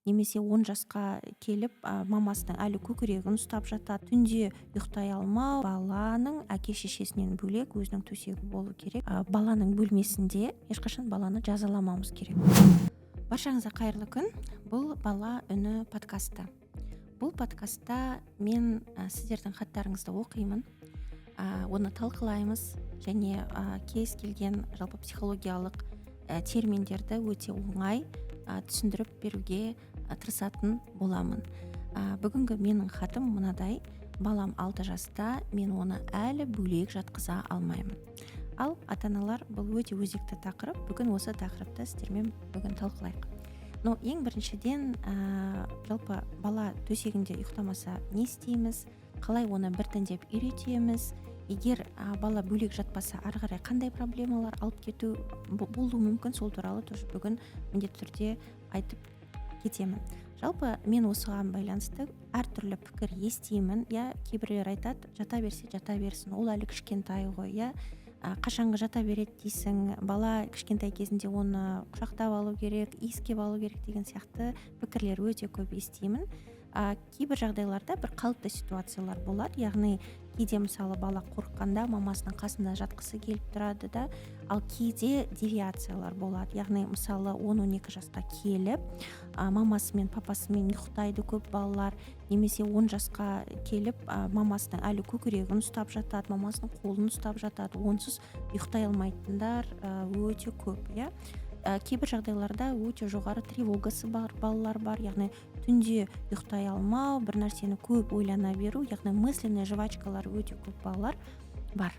немесе 10 жасқа келіп мамасының әлі көкірегін ұстап жатады, түнде ұйықтай алмау, баланың әке шешесінен бөлек өзінің төсегі болу керек. Баланың бөлмесінде ешқашан баланы жазаламауымыз керек. Баршаңызға қайырлы күн. Бұл бала үні подкасты. Бұл подкастта мен сіздердің хаттарыңызды оқимын, оны талқылаймыз және кез келген жалпы психологиялық терминдерді өте оңай түсіндіріп беруге тырысатын боламын. Бүгінгі менің хатым мынадай: балам 6 жаста, мен оны әлі бөлек жатқыза алмаймын. Ал ата-аналар, бұл өте өзекті тақырып. Бүгін осы тақырыпты сіздермен бүгін талқылайық. Но ең біріншіден жалпы бала төсегінде ұйықтамаса не істейміз, қалай оны біртіндеп үйретеміз, егер бала бөлек жатпаса ары қарай қандай проблемалар алып кету болуы мүмкін, сол туралы тоже бүгін міндетті түрде айтып кетемін. Жалпы мен осыған байланысты әртүрлі пікір естимін. Кейбіреулер айтады, жата берсе жата берсін, ол әлі кішкентай ғой, қашанғы жата береді дейсің, бала кішкентай кезінде оны құшақтап алу керек, иіскеп алу керек деген сияқты пікірлер өте көп естимін. Кейбір жағдайларда бір қалыпты ситуациялар болады, яғни кейде мысалы бала қорыққанда мамасының қасында жатқысы келіп тұрады да, ал кейде девиациялар болады, яғни мысалы 10-12 жасқа келіп мамасы мен папасымен ұйықтайды көп балалар, немесе 10 жасқа келіп мамасының әлі көкірегін ұстап жатады, мамасының қолын ұстап жатады, онсыз ұйықтай алмайтындар өте көп. Кейбір жағдайларда өте жоғары тревогасы бар балалар бар, яғни түнде ұйықтай алмау, бір нәрсені көп ойлана беру, яғни мысленный жвачкалар өте көп балалар бар.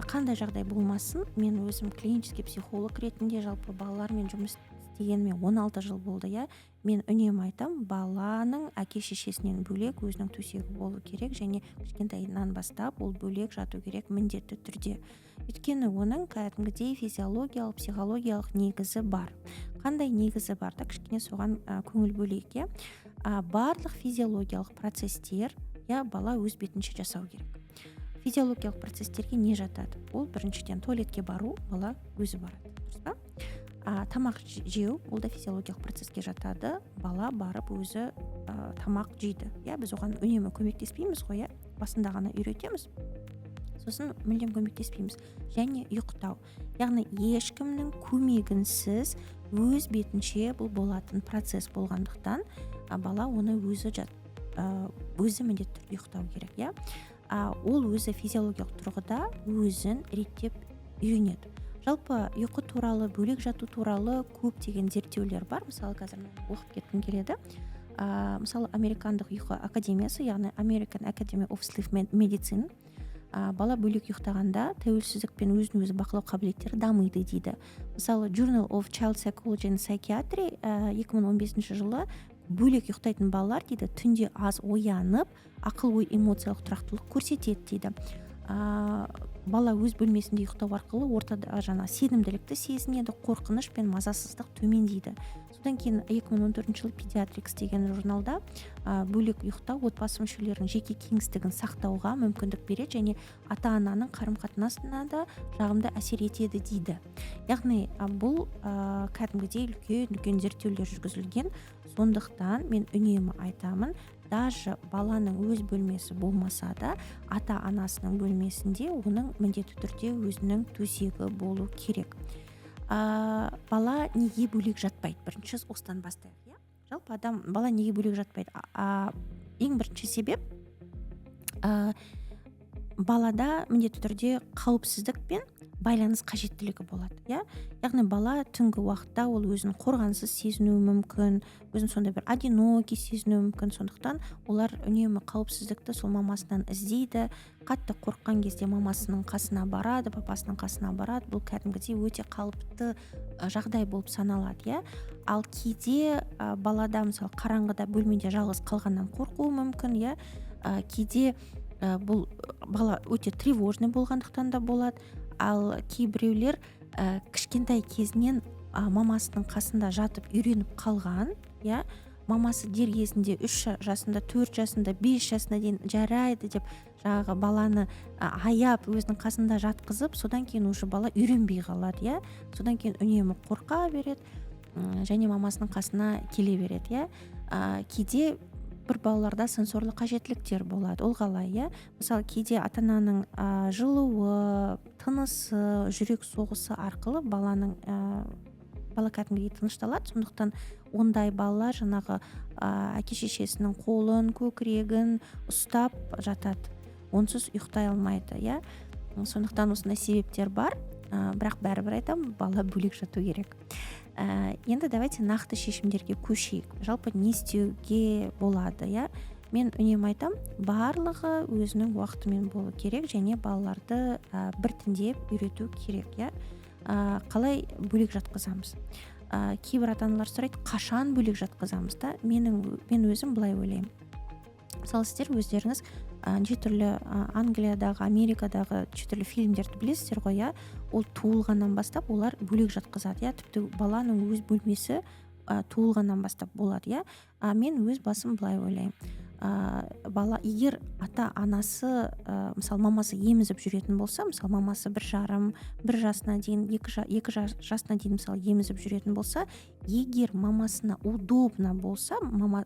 Қандай жағдай болмасын, мен өзім клинический психолог ретінде жалпы балалармен жұмыс істегеніме 16 жыл болды. Мен үнемі айтам, баланың әке шешесінен бөлек өзінің төсегі болу керек, және кішкентайынан бастап ол бөлек жату керек міндетті түрде. Өйткені оның кәдімгідей физиологиялық, психологиялық негізі бар. Қандай негізі бар да, кішкене соған көңіл бөлейік. Барлық физиологиялық процестер бала өз бетінше жасау керек. Физиологиялық процестерге не жатады? Ол біріншіден туалетке бару, бала өзі барады, дұрыс па? Тамақ жеу, ол да физиологиялық процеске жатады, бала барып өзі тамақ жейді. Біз оған үнемі көмектеспейміз ғой, басында ғана үйретеміз, сосын мүлдем көмектеспейміз. Және ұйықтау, яғни ешкімнің көмегінсіз өз бетінше бұл болатын процесс болғандықтан бала оны өзі міндетті ұйықтау керек. Ол өзі физиологиялық тұрғыда өзін реттеп үйренеді. Жалпы ұйқы туралы, бөлек жату туралы көптеген зерттеулер бар. Мысалы, қазір мен оқып кеткім келеді. Мысалы, Американдық ұйқы академиясы, яғни American Academy of Sleep Medicine, бала бөлек ұйықтағанда тәуелсіздік пен өзін өзі бақылау қабілеттері дамиды дейді. Мысалы, Journal of Child Psychology and Psychiatry 2015 жылы бөлек ұйықтайтын балалар дейді, түнде аз оянып, ақыл ой эмоциялық тұрақтылық көрсетеді дейді. Бала өз бөлмесінде ұйықтау арқылы ортада сенімділікті сезінеді, қорқыныш пен мазасыздық төмендейді. Содан кейін 2014 жылы Pediatrics деген журналда бөлек ұйықтау отбасы мүшелерінің жеке кеңістігін сақтауға мүмкіндік береді және ата-ананың қарым-қатынасына да жағымды әсер етеді дейді. Яғни бұл кәдімгідей үлкен зерттеулер жүргізілген. Сондықтан мен үнемі айтамын, даже баланың өз бөлмесі болмаса да, ата-анасының бөлмесінде оның міндетті түрде өзінің төсегі болу керек. Бала неге бөлек жатпайды? Бірінші осыдан бастайық. Жалпы бала неге бөлек жатпайды? Ең бірінші себеп балада міндетті түрде қауіпсіздік пен байланыс қажеттілігі болады. Яғни бала түнгі уақытта ол өзін қорғансыз сезінуі мүмкін, өзін сондай бір одинокий сезінуі мүмкін. Сондықтан олар үнемі қауіпсіздікті сол мамасынан іздейді. Қатты қорыққан кезде мамасының қасына барады, папасының қасына барады. Бұл кәдімгідей өте қалыпты жағдай болып саналады. Ал кейде балада мысалы қараңғыда бөлмеде жалғыз қалғаннан қорқуы мүмкін. Кейде бұл бала өте тревожный болғандықтан да болады. Ал кейбіреулер кішкентай кезінен мамасының қасында жатып үйреніп қалған, мамасы дер кезінде 3 жасында, 4 жасында, 5 жасына дейін жарайды деп жаңағы баланы аяп өзінің қасында жатқызып, содан кейін уже бала үйренбей қалады. Содан кейін үнемі қорқа береді. және мамасының қасына келе береді, иә. Кейде бір балаларда сенсорлы қажеттіліктер болады. Ол қалай, иә? Мысалы, кейде ата-ананың жылуы, тынысы, жүрек соғысы арқылы бала кәдімгідей тынышталады. Сондықтан ондай балалар жаңағы әке шешесінің қолын, көкірегін ұстап жатады. Онсыз ұйықтай алмайды, иә. Сондықтан осындай себептер бар. Бірақ бәрібір айтамын, бала бөлек жату керек. Енді давайте нақты шешімдерге көшейік. Жалпы не істеуге болады, иә? Мен үнемі айтам, барлығы өзінің уақытымен болу керек және балаларды біртіндеп үйрету керек, иә. Қалай бөлек жатқызамыз? Кейбір ата-аналар сұрайды, қашан бөлек жатқызамыз да? Мен өзім былай ойлаймын. Мысалы, сіздер өздеріңіз неше түрлі Англиядағы, Америкадағы неше түрлі фильмдерді білесіздер ғой, иә. Ол туылғаннан бастап олар бөлек жатқызады, иә. Тіпті баланың өз бөлмесі туылғаннан бастап болады, иә. Мен өз басым былай ойлаймын. Бала егер ата-анасы, мысалы мамасы емізіп жүретін болса, мысалы мамасы 1 жасына дейін, 2 жасына дейін мысалы емізіп жүретін болса, егер мамасына удобно болса,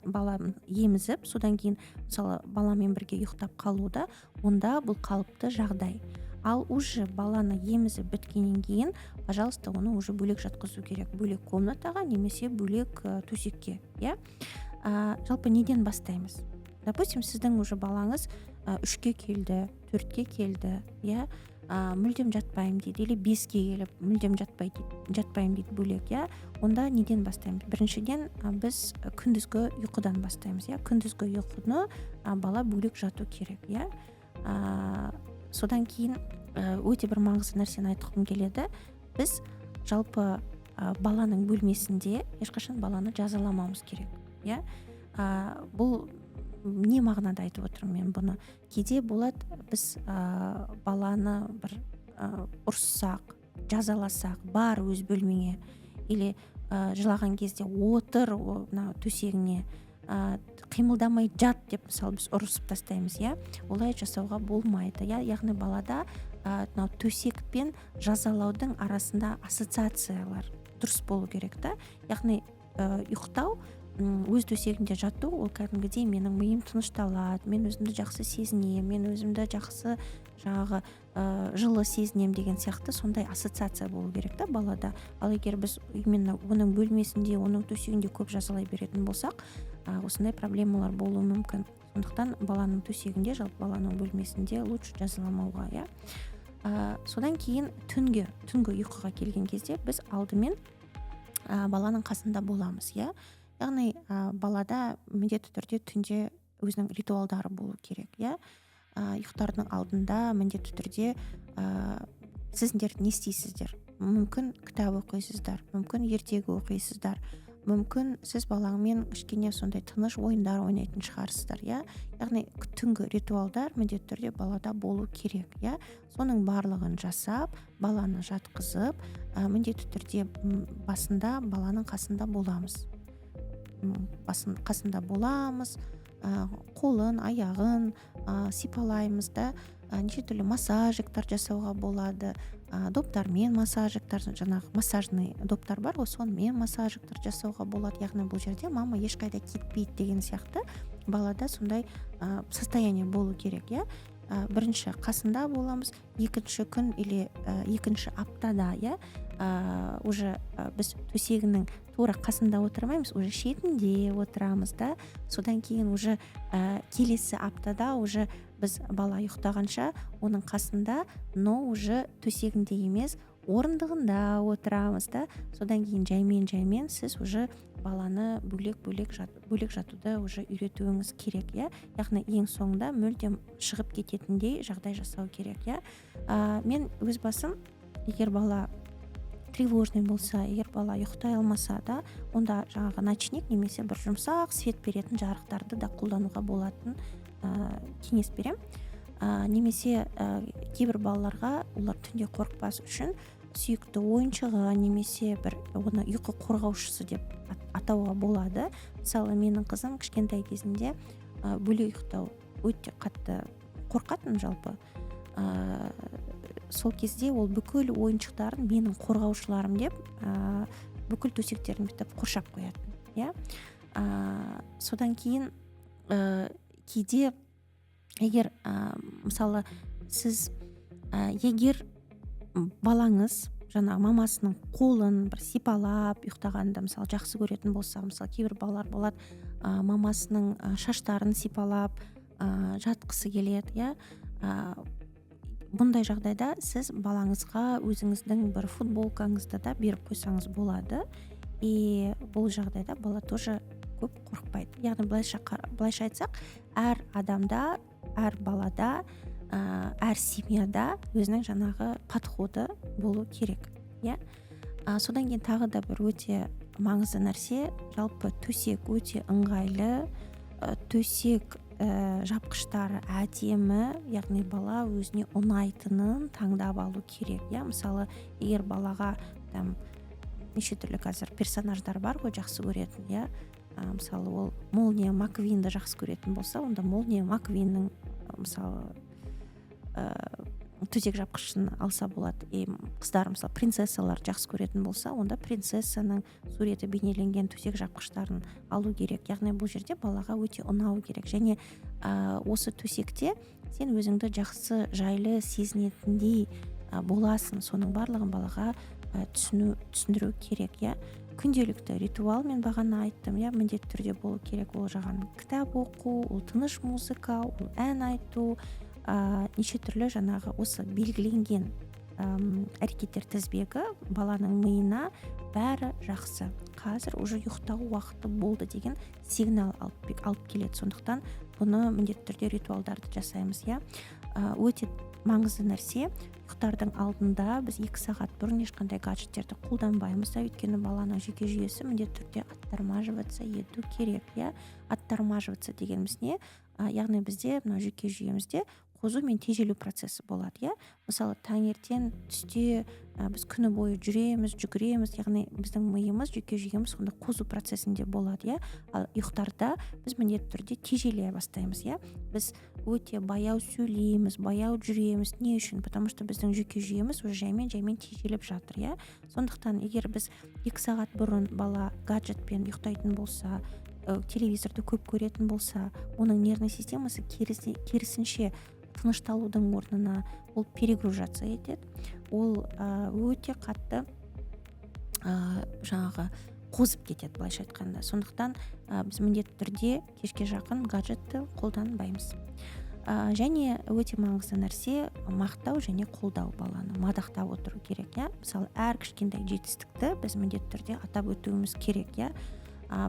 баланы емізіп, содан кейін мысалы баламен бірге ұйықтап қалуда, онда бұл қалыпты жағдай. Ал уже баланы емізіп біткеннен кейін, пожалуйста, оны уже бөлек жатқызу керек. Бөлек комнатаға немесе бөлек төсекке, иә. Жалпы неден бастаймыз? Допустим, сіздің уже балаңыз 3-ке келді, 4-ке келді, иә. Мүлдем жатпаймын дейді, или 5-ке келіп мүлдем жатпаймын дейді бөлек, иә. Онда неден бастаймыз? Біріншіден біз күндізгі ұйқыдан бастаймыз, иә. Күндізгі ұйқыны бала бөлек жату керек, иә. Содан кейін өте бір маңызды нәрсені айтқым келеді. Біз жалпы баланың бөлмесінде ешқашан баланы жазаламауымыз керек, иә. Бұл не мағынада айтып отырмын мен бұны? Кейде болады, біз баланы бір ұрыссақ, жазаласақ, бар өз бөлмеңе, или жылаған кезде отыр төсегіне, қимылдамай жат деп мысалы біз ұрысып тастаймыз, иә. Олай жасауға болмайды, иә. Яғни балада төсек пен жазалаудың арасында ассоциациялар дұрыс болу керек та. Яғни ұйықтау, өз төсегінде жату, ол кәдімгідей менің миым тынышталады, мен өзімді жақсы сезінемін, мен өзімді жақсы жаңағы жылы сезінемін деген сияқты сондай ассоциация болу керек та балада. Ал егер біз именно оның бөлмесінде, оның төсегінде көп жазалай беретін болсақ, осындай проблемалар болуы мүмкін. Сондықтан баланың төсегінде, жалпы баланың бөлмесінде лучше жазаламауға, иә. Содан кейін түнгі ұйқыға келген кезде біз алдымен баланың қасында боламыз, иә. Яғни балада міндетті түрде түнде өзінің ритуалдары болу керек, иә. Ұйықтардың алдында міндетті түрде сіздер не істейсіздер? Мүмкін кітап оқисыздар, мүмкін ертегі оқисыздар, мүмкін сіз балаңмен кішкене сондай тыныш ойындар ойнайтын шығарсыздар, иә. Яғни түнгі ритуалдар міндетті түрде балада болу керек, иә. Соның барлығын жасап, баланы жатқызып, міндетті түрде басында баланың қасында боламыз. Қолын, аяғын сипалаймыз да, неше түрлі массажиктар жасауға болады, доптармен массажиктар, жаңағы массажный доптар бар ғой, сонымен массажиктар жасауға болады. Яғни бұл жерде мама ешқайда кетпейді деген сияқты балада сондай состояние болу керек, иә. Бірінші қасында боламыз, екінші күн или екінші аптада, иә, уже біз төсегінің тура қасында отырмаймыз, уже шетінде отырамыз да. Содан кейін уже келесі аптада уже біз бала ұйықтағанша оның қасында, но уже төсегінде емес, орындығында отырамыз да. Содан кейін жаймен сіз уже баланы бөлек жатуды уже үйретуіңіз керек, иә. Яғни ең соңында мүлдем шығып кететіндей жағдай жасау керек, иә. Мен өз басым, егер бала тревожный болса, егер бала ұйықтай алмаса да, онда жаңағы ночник немесе бір жұмсақ свет беретін жарықтарды да қолдануға болатын кеңес берем. Немесе кейбір балаларға олар түнде қорықпас үшін сүйікті ойыншығы немесе бір оны ұйқы қорғаушысы деп атауға болады. Мысалы, менің қызым кішкентай кезінде бөлек ұйықтау өте қатты қорқатын жалпы. Сол кезде ол бүкіл ойыншықтарын менің қорғаушыларым деп бүкіл төсектерін бүйтіп қоршап қоятын, иә. Содан кейін кейде егер мысалы сіз егер балаңыз жаңағы мамасының қолын бір сипалап ұйықтағанда мысалы жақсы көретін болса, мысалы кейбір балалар болады мамасының шаштарын сипалап жатқысы келеді, иә. Бұндай жағдайда сіз балаңызға өзіңіздің бір футболкаңызды да беріп қойсаңыз болады. И бұл жағдайда бала тоже көп қорықпайды. Яғни былайша айтсақ, әр адамда, әр балада, әр семьяда өзінің жаңағы подходы болу керек, иә. Содан кейін тағы да бір өте маңызды нәрсе, жалпы төсек өте ыңғайлы, төсек жапқыштары әдемі, яғни бала өзіне ұнайтынын таңдап алу керек, иә. Мысалы, егер балаға неше түрлі қазір персонаждар бар ғой жақсы көретін, иә. Мысалы, ол Молния Маквинді жақсы көретін болса, онда Молния Маквиннің мысалы төсек жапқышын алса болады. Қыздар мысалы принцессалар жақсы көретін болса, онда принцессаның суреті бейнеленген төсек жапқыштарын алу керек. Яғни бұл жерде балаға өте ұнау керек. Және осы төсекте сен өзіңді жақсы жайлы сезінетіндей боласың. Соның барлығын балаға түсіндіру керек, иә. Күнделікті ритуал мен бағана айттым, иә, міндетті түрде болу керек. Ол жаған кітап оқу, ол тыныш музыка, ол ән айту, неше түрлі жаңағы осы белгіленген әрекеттер тізбегі баланың миына бәрі жақсы. Қазір уже ұйықтау уақыты болды деген сигнал алып келеді. Сондықтан бұны міндетті түрде ритуалдарды жасаймыз, иә. Өте маңызды нәрсе, ұйықтардың алдында біз 2 сағат бұрын ешқандай гаджеттерді қолданбаймыз да, өйткені баланың жүйке жүйесі міндетті түрде оттормаживаться ету керек, иә. Оттормаживаться дегеніміз не? Яғни бізде мына жүйке жүйемізде қозу мен тежелу процесі болады, иә. Мысалы, таңертең, түсте біз күні бойы жүреміз, жүгіреміз, яғни біздің миымыз, жүйке жүйеміз сонда қозу процесінде болады, иә. Ал ұйықтарда біз міндетті түрде тежеле бастаймыз, иә. Біз өте баяу сөйлейміз, баяу жүреміз. Не үшін? Потому что біздің жүйке жүйеміз уже жаймен тежеліп жатыр, иә. Сондықтан егер біз 2 сағат бұрын бала гаджетпен ұйықтайтын болса, телевизорды көп көретін болса, оның нервный системасы керісінше тынышталудың орнына ол перегружаться етеді. Ол өте қатты жаңағы қозып кетеді, былайша айтқанда. Сондықтан біз міндетті түрде кешке жақын гаджетті қолданбаймыз. Және өте маңызды нәрсе мақтау және қолдау баланы, мадақтап отыру керек, иә. Мысалы, әр кішкентай жетістікті біз міндетті түрде атап өтуіміз керек, иә.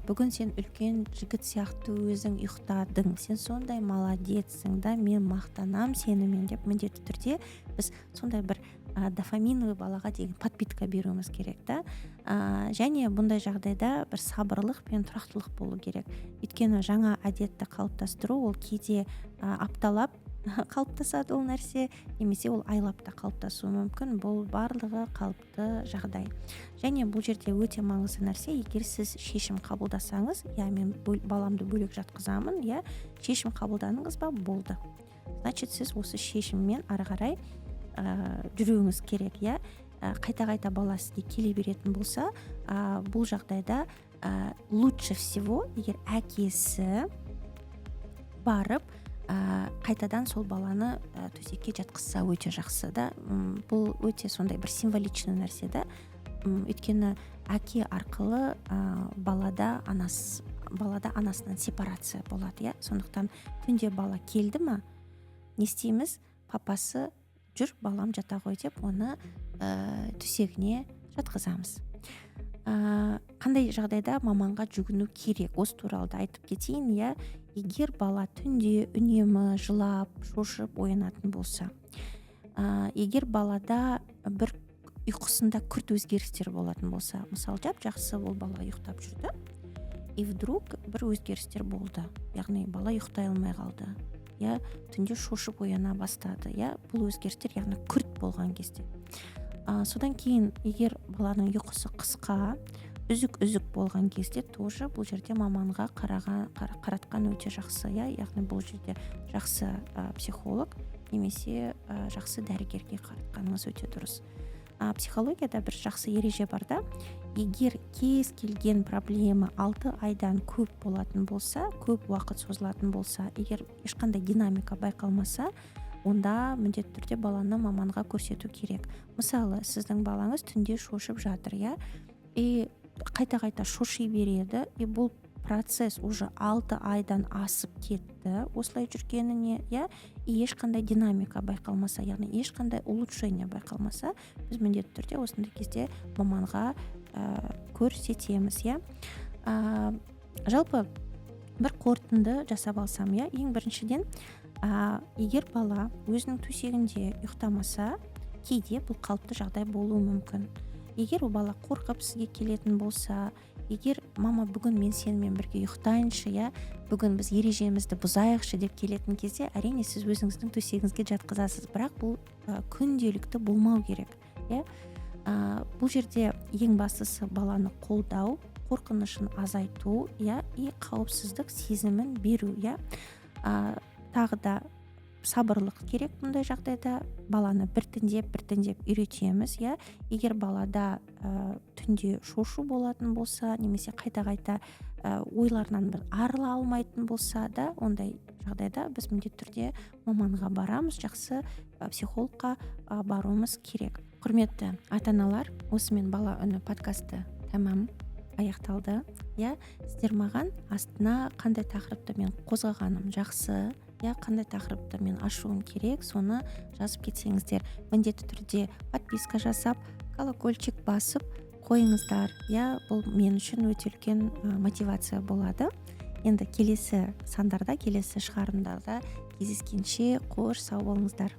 Бүгін сен үлкен жігіт сияқты өзің ұйықтадың, сен сондай молодецсің да, мен мақтанам сенімен деп міндетті түрде біз сондай бір дофаминовый балаға деген подпитка беруіміз керек та. Және бұндай жағдайда бір сабырлық пен тұрақтылық болу керек. Өйткені жаңа әдетті қалыптастыру ол кейде апталап қалыптасады ол нәрсе, немесе ол айлап та қалыптасуы мүмкін. Бұл барлығы қалыпты жағдай. Және бұл жерде өте маңызды нәрсе, егер сіз шешім қабылдасаңыз, я мен баламды бөлек жатқызамын, я шешім қабылдадыңыз ба, болды. Значит, сіз осы шешіммен ары қарай жүруіңіз керек, я. Қайта бала сізге келе беретін болса, бұл жағдайда лучше всего, егер әкесі барып қайтадан сол баланы төсекке жатқызса өте жақсы да. Бұл өте сондай бір символичный нәрсе да. Өйткені әке арқылы балада анасынан сепарация болады, иә. Сондықтан түнде бала келді ма, не істейміз? Папасы жүр, балам жата ғой деп, оны төсегіне жатқызамыз. Қандай жағдайда маманға жүгіну керек? Осы туралы да айтып кетейін, иә. Егер бала түнде үнемі жылап, шошып оянатын болса, егер балада бір ұйқысында күрт өзгерістер болатын болса, мысалы, жақсы ол бала ұйықтап жүрді, и вдруг бір өзгерістер болды. Яғни бала ұйықтай алмай қалды, иә, түнде шошып ояна бастады, иә. Бұл өзгерістер яғни күрт болған кезде. Содан кейін егер баланың ұйқысы қысқа, үзік болған кезде тоже бұл жерде маманға қаратқан өте жақсы, иә. Яғни бұл жерде жақсы психолог немесе жақсы дәрігерге қаратқаныңыз өте дұрыс. психологияда бір жақсы ереже бар да, егер кез келген проблема 6 айдан көп болатын болса, көп уақыт созылатын болса, егер ешқандай динамика байқалмаса, онда міндетті түрде баланы маманға көрсету керек. Мысалы, сіздің балаңыз түнде шошып жатыр, иә, и қайта-қайта шоши береді, и бұл процесс уже 6 айдан асып кетті осылай жүргеніне, иә, и ешқандай динамика байқалмаса, яғни ешқандай улучшение байқалмаса, біз міндетті түрде осындай кезде маманға көрсетеміз, иә. Жалпы бір қорытынды жасап алсам, иә, ең біріншіден, егер бала өзінің төсегінде ұйықтамаса, кейде бұл қалыпты жағдай болуы мүмкін. Егер ол бала қорқып сізге келетін болса, егер мама бүгін мен сенімен бірге ұйықтайыншы, иә, бүгін біз ережемізді бұзайықшы деп келетін кезде, әрине сіз өзіңіздің төсегіңізге жатқызасыз, бірақ бұл күнделікті болмау керек, иә. Бұл жерде ең бастысы баланы қолдау, қорқынышын азайту, иә, и қауіпсіздік сезімін беру, иә. Тағы да сабырлық керек бұндай жағдайда, баланы біртіндеп үйретеміз, иә. Егер балада түнде шошу болатын болса, немесе қайта-қайта ойларынан бір арыла алмайтын болса да, ондай жағдайда біз міндетті түрде маманға барамыз, жақсы психологқа баруымыз керек. Құрметті ата-аналар, осымен бала үні подкасты тәмам аяқталды, иә. Сіздер маған астына қандай тақырыпты мен қозғағаным жақсы, иә, қандай тақырыпты мен ашуым керек, соны жазып кетсеңіздер, міндетті түрде подписка жасап, колокольчик басып қойыңыздар, иә. Бұл мен үшін өте үлкен мотивация болады. Енді келесі сандарда, келесі шығарымдарда кездескенше қош сау болыңыздар.